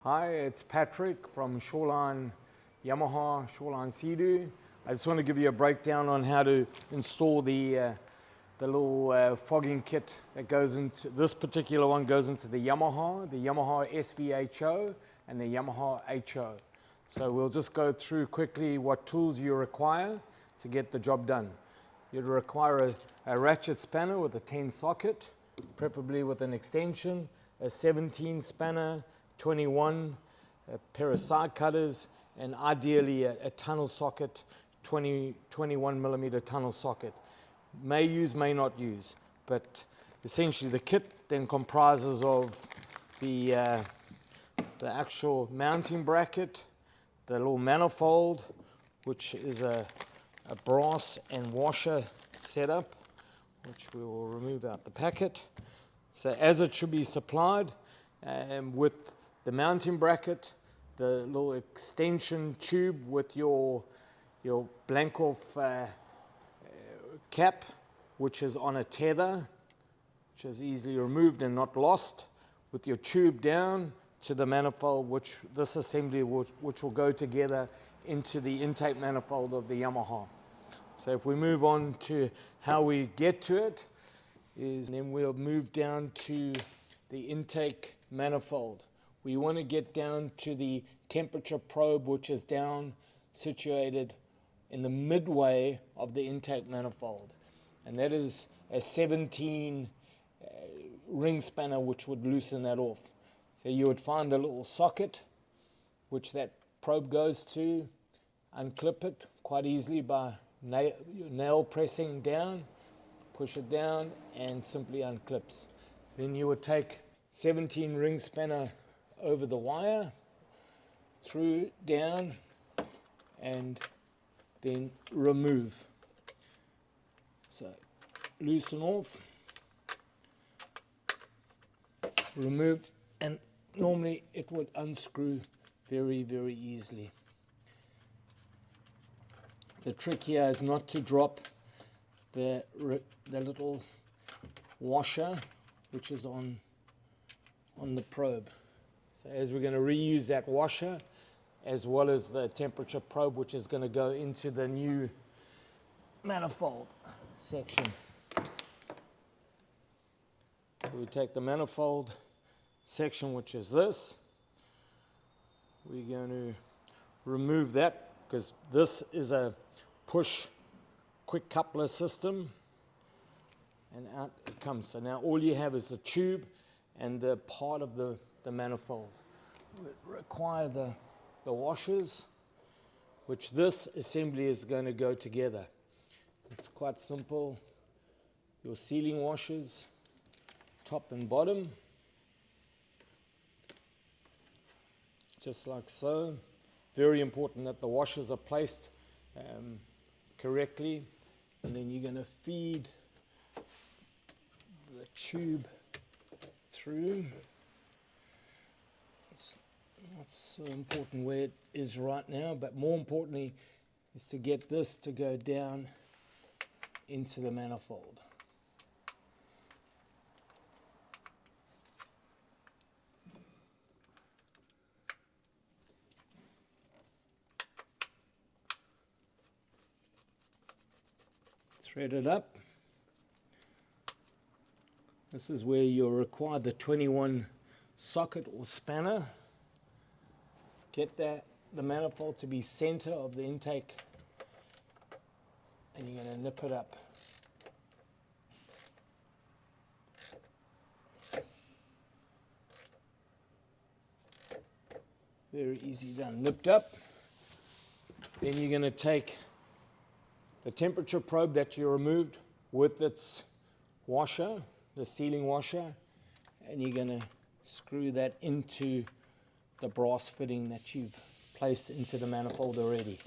Hi, it's Patrick from Shoreline, Yamaha, Shoreline Sea-Doo. I just want to give you a breakdown on how to install the little fogging kit that goes into, this particular one goes into the Yamaha SVHO and the Yamaha HO. So we'll just go through quickly what tools you require to get the job done. You'd require a ratchet spanner with a 10 socket, preferably with an extension, a 17 spanner, 21, a pair of side cutters, and ideally a tunnel socket, 21 millimeter tunnel socket. May use, may not use, but essentially the kit then comprises of the actual mounting bracket, the little manifold, which is a brass and washer setup, which we will remove out the packet. So as it should be supplied, with the mounting bracket, the little extension tube with your blank off cap, which is on a tether, which is easily removed and not lost, with your tube down to the manifold, which this assembly which will go together into the intake manifold of the Yamaha. So if we move on to how we get to it, then we'll move down to the intake manifold. We want to get down to the temperature probe, which is down situated in the midway of the intake manifold, and that is a 17 ring spanner, which would loosen that off. So you would find the little socket which that probe goes to, unclip it quite easily by nail pressing down, push it down, and simply unclips. Then you would take 17 ring spanner over the wire, through, down, and then remove. So loosen off, remove, and normally it would unscrew very, very easily. The trick here is not to drop the little washer which is on the probe. So as we're going to reuse that washer as well as the temperature probe, which is going to go into the new manifold section. So we take the manifold section, which is this. We're going to remove that because this is a push quick coupler system, and out it comes. So now all you have is the tube and the part of the manifold. We require the washers, which this assembly is going to go together. It's quite simple. Your sealing washers, top and bottom, just like so. Very important that the washers are placed correctly, and then you're going to feed the tube through. It's not so important where it is right now, but more importantly is to get this to go down into the manifold. Thread it up. This is where you'll require the 21 socket or spanner. Get the manifold to be center of the intake, and you're going to nip it up. Very easy done. Nipped up. Then you're going to take the temperature probe that you removed with its washer, the sealing washer, and you're going to screw that into the brass fitting that you've placed into the manifold already.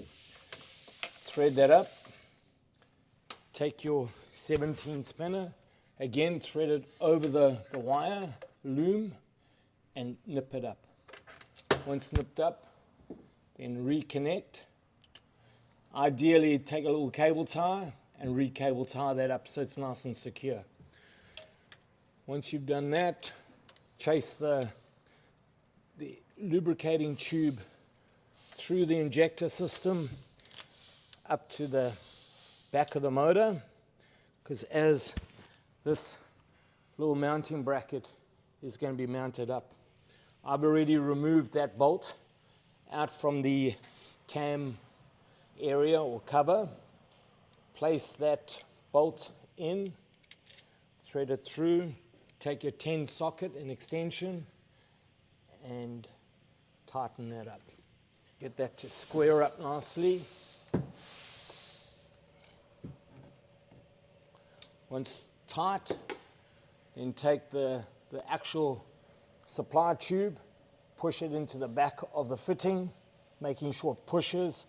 Thread that up. Take your 17 spanner, again thread it over the wire loom and nip it up. Once nipped up, then reconnect. Ideally, take a little cable tie and re-cable tie that up so it's nice and secure. Once you've done that, chase the lubricating tube through the injector system up to the back of the motor, because as this little mounting bracket is going to be mounted up, I've already removed that bolt out from the cam area or cover. Place that bolt in, thread it through, take your 10 socket and extension and tighten that up. Get that to square up nicely. Once tight, then take the actual supply tube, push it into the back of the fitting, making sure it pushes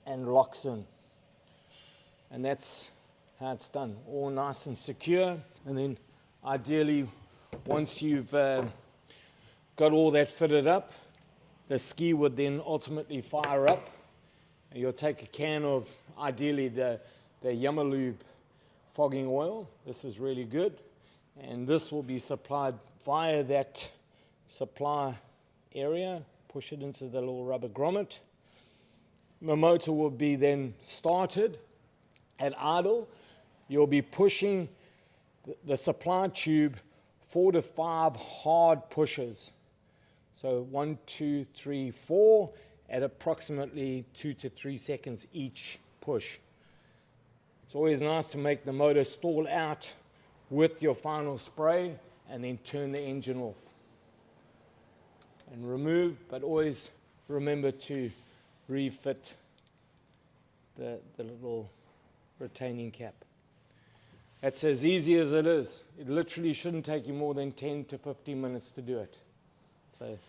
and locks in. And that's how it's done, all nice and secure. And then ideally, once you've got all that fitted up, the ski would then ultimately fire up. And you'll take a can of, ideally, the Yamaha fogging oil. This is really good. And this will be supplied via that supply area. Push it into the little rubber grommet. The motor will be then started. At idle, you'll be pushing the supply tube 4 to 5 hard pushes. So 1, 2, 3, 4 at approximately 2 to 3 seconds each push. It's always nice to make the motor stall out with your final spray and then turn the engine off. And remove, but always remember to refit the little retaining cap. That's as easy as it is. It literally shouldn't take you more than 10 to 15 minutes to do it. So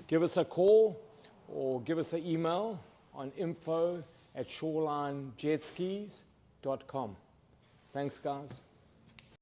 give us a call or give us an email on info@shorelinejetskis.com. Thanks, guys.